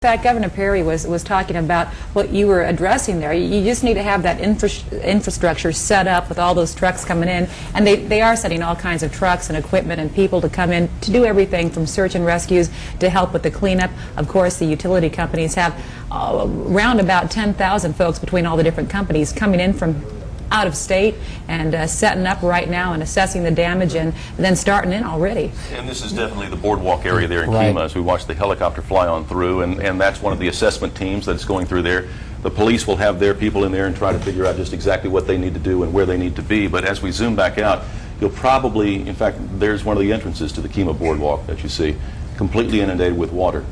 In fact, Governor Perry was talking about what you were addressing there. You just need to have that infrastructure set up with all those trucks coming in, and they are setting all kinds of trucks and equipment and people to come in to do everything from search and rescues to help with the cleanup. Of course, the utility companies have around about 10,000 folks between all the different companies coming in from out of state and setting up right now and assessing the damage and then starting in already. And this is definitely the boardwalk area there in Kemah, as we watch the helicopter fly on through, and that's one of the assessment teams that's going through there. The police will have their people in there and try to figure out just exactly what they need to do and where they need to be. But as we zoom back out, you'll probably, in fact, there's one of the entrances to the Kemah Boardwalk that you see, completely inundated with water.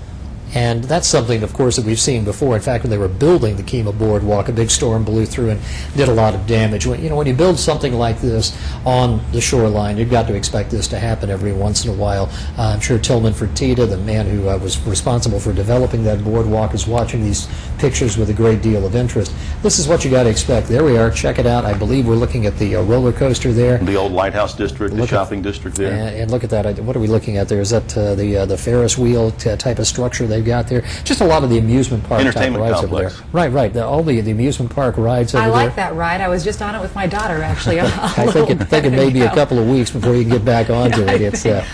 And that's something, of course, that we've seen before. In fact, when they were building the Kemah Boardwalk, a big storm blew through and did a lot of damage. When you build something like this on the shoreline, you've got to expect this to happen every once in a while. I'm sure Tillman Fertitta, the man who was responsible for developing that boardwalk, is watching these pictures with a great deal of interest. This is what you got to expect. There we are. Check it out. I believe we're looking at the roller coaster there. The old lighthouse district, the shopping district there. And look at that. What are we looking at there? Is that the Ferris wheel type of structure they've got there? Just a lot of the amusement park type rides over there. Right. All the amusement park rides over there. I like that ride. I was just on it with my daughter, actually. I think it may be a couple of weeks before you can get back onto it.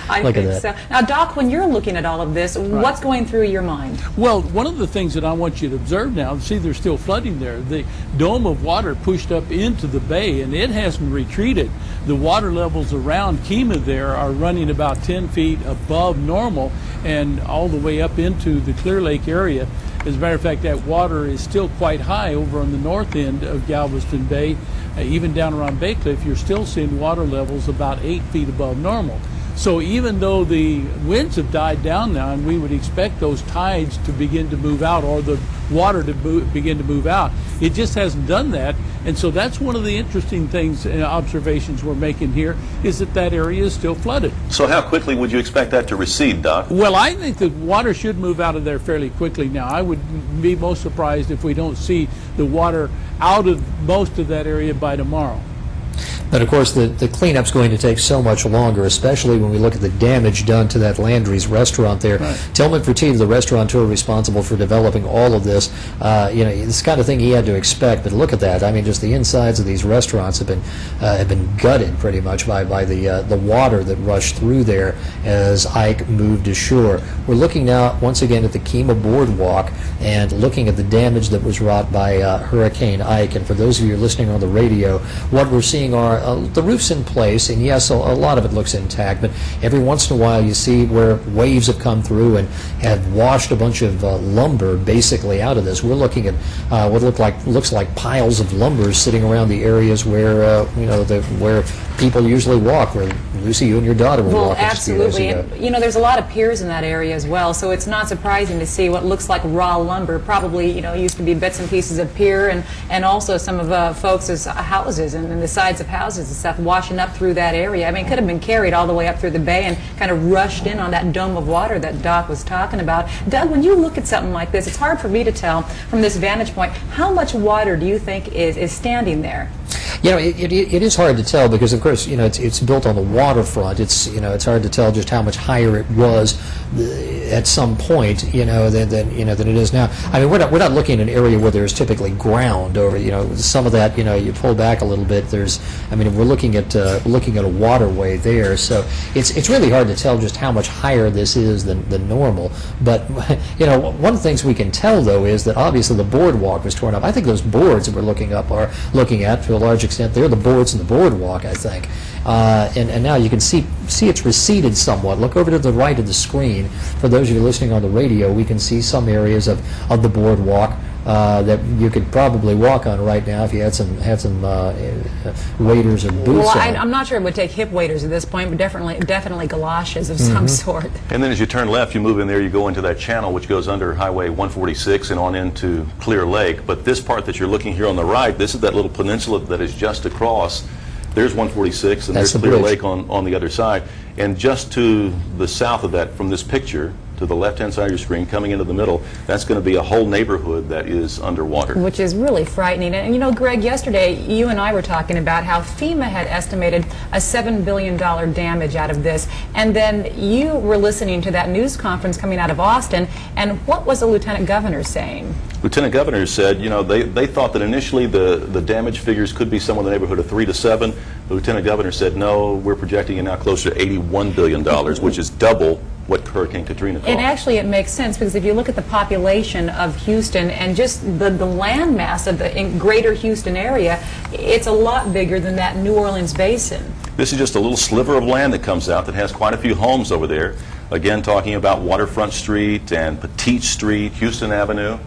I think so. Now, Doc, when you're looking at all of this, what's going through your mind? Well, one of the things that I want you to observe now, see there's still flooding there. The dome of water pushed up into the bay, and it hasn't retreated. The water levels around Kemah there are running about 10 feet above normal and all the way up into the Clear Lake area. As a matter of fact, that water is still quite high over on the north end of Galveston Bay. Even down around Bay Cliff, you're still seeing water levels about 8 feet above normal. So even though the winds have died down now, and we would expect those tides to begin to move out, or the water to begin to move out, it just hasn't done that. And so that's one of the interesting things and observations we're making here, is that area is still flooded. So how quickly would you expect that to recede, Doc? Well, I think the water should move out of there fairly quickly now. I would be most surprised if we don't see the water out of most of that area by tomorrow. But of course, the cleanup's going to take so much longer, especially when we look at the damage done to that Landry's restaurant there. Right. Tillman Fertitta, the restaurateur responsible for developing all of this, this kind of thing he had to expect. But look at that! I mean, just the insides of these restaurants have been gutted pretty much by the water that rushed through there as Ike moved ashore. We're looking now once again at the Kemah Boardwalk and looking at the damage that was wrought by Hurricane Ike. And for those of you listening on the radio, what we're seeing are the roof's in place, and yes, a lot of it looks intact, but every once in a while you see where waves have come through and have washed a bunch of lumber basically out of this. We're looking at what looks like piles of lumber sitting around the areas where where people usually walk, where Lucy, you and your daughter were walking. Absolutely. And there's a lot of piers in that area as well, so it's not surprising to see what looks like raw lumber. Probably used to be bits and pieces of pier and also some of folks' houses and the sides of houses and stuff washing up through that area. I mean, it could have been carried all the way up through the bay and kind of rushed in on that dome of water that Doc was talking about. Doug, when you look at something like this, it's hard for me to tell from this vantage point, how much water do you think is standing there? It is hard to tell because, of course, it's built on the waterfront. It's hard to tell just how much higher it was at some point, than it is now. I mean, we're not looking at an area where there's typically ground over. Some of that, you pull back a little bit. We're looking at a waterway there, so it's really hard to tell just how much higher this is than normal. But one of the things we can tell though is that obviously the boardwalk was torn up. I think those boards that we're looking at to a large extent, they're the boards in the boardwalk, I think. And now you can see it's receded somewhat. Look over to the right of the screen. For those of you listening on the radio, we can see some areas of the boardwalk that you could probably walk on right now if you had some waders or boots on. I'm not sure it would take hip waders at this point, but definitely galoshes of some sort. And then as you turn left, you move in there, you go into that channel which goes under Highway 146 and on into Clear Lake. But this part that you're looking here on the right, this is that little peninsula that is just across. There's 146 and there's Clear Lake on the other side. And just to the south of that from this picture, to the left-hand side of your screen, coming into the middle, that's going to be a whole neighborhood that is underwater. Which is really frightening. And you know, Greg, yesterday you and I were talking about how FEMA had estimated a $7 billion damage out of this. And then you were listening to that news conference coming out of Austin, and what was the Lieutenant Governor saying? Lieutenant Governor said, you know, they thought that initially the damage figures could be somewhere in the neighborhood of 3 to 7. The Lieutenant Governor said, no, we're projecting it now closer to $81 billion, which is double what Hurricane Katrina cost. And actually it makes sense, because if you look at the population of Houston and just the land mass of the greater Houston area, it's a lot bigger than that New Orleans basin. This is just a little sliver of land that comes out that has quite a few homes over there. Again, talking about Waterfront Street and Petite Street, Houston Avenue.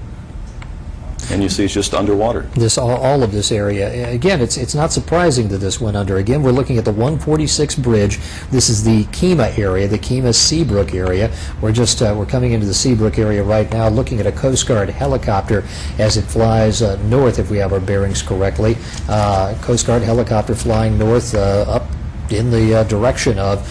And you see it's just underwater. This all of this area. Again, it's not surprising that this went under. Again, we're looking at the 146 bridge. This is the Kemah area, the Kemah Seabrook area. We're coming into the Seabrook area right now, looking at a Coast Guard helicopter as it flies north, if we have our bearings correctly. Coast Guard helicopter flying north up in the direction of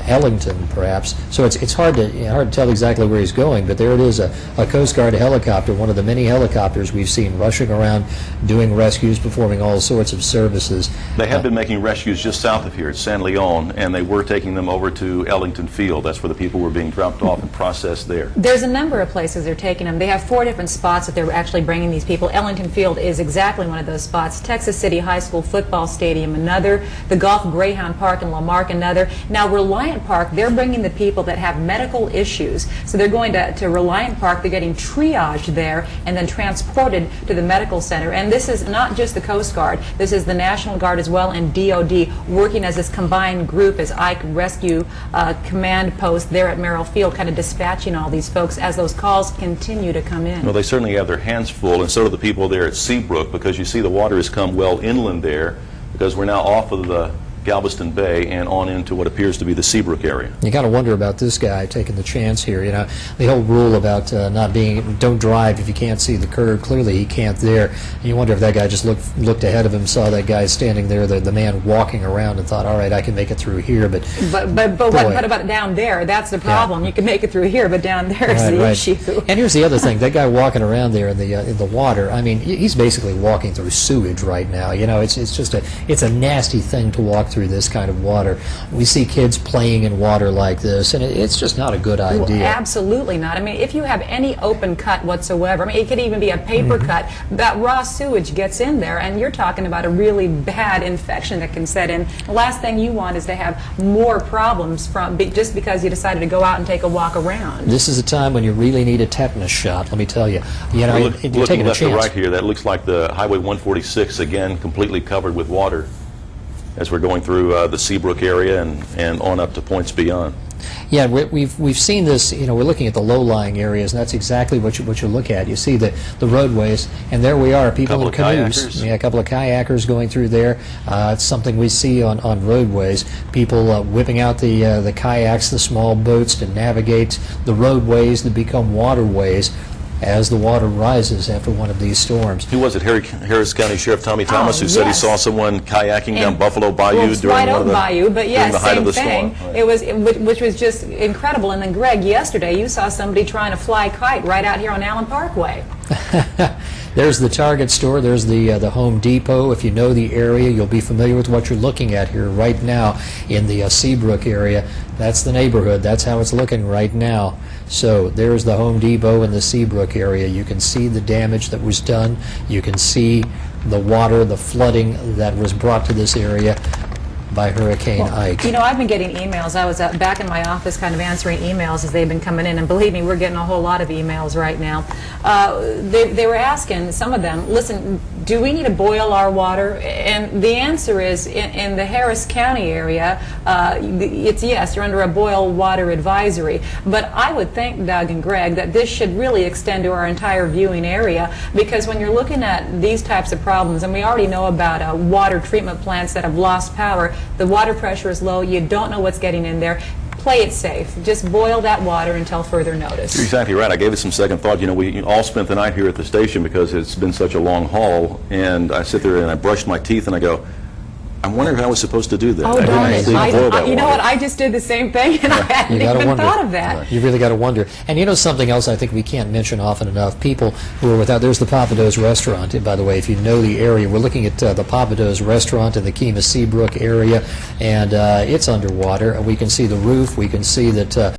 Ellington, perhaps. So it's hard to tell exactly where he's going, but there it is, a Coast Guard helicopter, one of the many helicopters we've seen rushing around, doing rescues, performing all sorts of services. They have been making rescues just south of here at San Leon, and they were taking them over to Ellington Field. That's where the people were being dropped off and processed there. There's a number of places they're taking them. They have 4 different spots that they're actually bringing these people. Ellington Field is exactly one of those spots. Texas City High School football stadium, another. The Golf Greyhound Park in Lamarck, another. Now Reliant Park, they're bringing the people that have medical issues. So they're going to Reliant Park, they're getting triaged there and then transported to the medical center. And this is not just the Coast Guard, this is the National Guard as well, and DOD working as this combined group as Ike Rescue Command Post there at Merrill Field, kind of dispatching all these folks as those calls continue to come in. Well, they certainly have their hands full, and so do the people there at Seabrook, because you see the water has come well inland there, because we're now off of the Galveston Bay and on into what appears to be the Seabrook area. You got to wonder about this guy taking the chance here. You know, the whole rule about don't drive if you can't see the curb. Clearly he can't there. And you wonder if that guy just looked ahead of him, saw that guy standing there, the man walking around, and thought, all right, I can make it through here. But what about down there? That's the problem. Yeah. You can make it through here, but down there is the issue. And here's the other thing: that guy walking around there in the water. I mean, he's basically walking through sewage right now. You know, it's just a nasty thing to walk through this kind of water. We see kids playing in water like this, and it's just not a good idea. Well, absolutely not. I mean, if you have any open cut whatsoever, I mean, it could even be a paper cut, that raw sewage gets in there, and you're talking about a really bad infection that can set in. The last thing you want is to have more problems just because you decided to go out and take a walk around. This is a time when you really need a tetanus shot, let me tell you. You know, you're taking a chance. Looking left to right here, that looks like the Highway 146, again, completely covered with water as we're going through the Seabrook area and on up to points beyond. Yeah, we've seen this. You know, we're looking at the low-lying areas, and that's exactly what you look at. You see the roadways, and there we are, people in canoes. Yeah, a couple of kayakers going through there. It's something we see on roadways. People whipping out the kayaks, the small boats to navigate the roadways that become waterways as the water rises after one of these storms. Who was it? Harris County Sheriff Tommy Thomas, who said he saw someone kayaking down Buffalo Bayou during one of the Bayou, but yes, the height of the thing. storm. It was, which was just incredible. And then, Greg, yesterday you saw somebody trying to fly a kite right out here on Allen Parkway. There's the Target store, there's the Home Depot. If you know the area, you'll be familiar with what you're looking at here right now in the Seabrook area. That's the neighborhood. That's how it's looking right now. So there's the Home Depot in the Seabrook area. You can see the damage that was done. You can see the water, the flooding that was brought to this area by Hurricane Ike. You know, I've been getting emails. I was back in my office kind of answering emails as they've been coming in, and believe me, we're getting a whole lot of emails right now. They were asking, some of them, listen, do we need to boil our water? And the answer is, in the Harris County area, it's yes, you're under a boil water advisory. But I would think, Doug and Greg, that this should really extend to our entire viewing area, because when you're looking at these types of problems, and we already know about water treatment plants that have lost power, the water pressure is low, you don't know what's getting in there. Play it safe. Just boil that water until further notice. You're exactly right. I gave it some second thought. You know, we all spent the night here at the station because it's been such a long haul, and I sit there and I brushed my teeth and I go, I'm wondering how I was supposed to do that. Oh, I darn didn't it. think of all that You know water. what? I just did the same thing, and I hadn't You gotta even wonder. thought of that. You really got to wonder. And you know something else I think we can't mention often enough? People who are without, there's the Papados restaurant. And by the way, if you know the area, we're looking at the Papados restaurant in the Kemah Seabrook area, and it's underwater. And we can see the roof. We can see that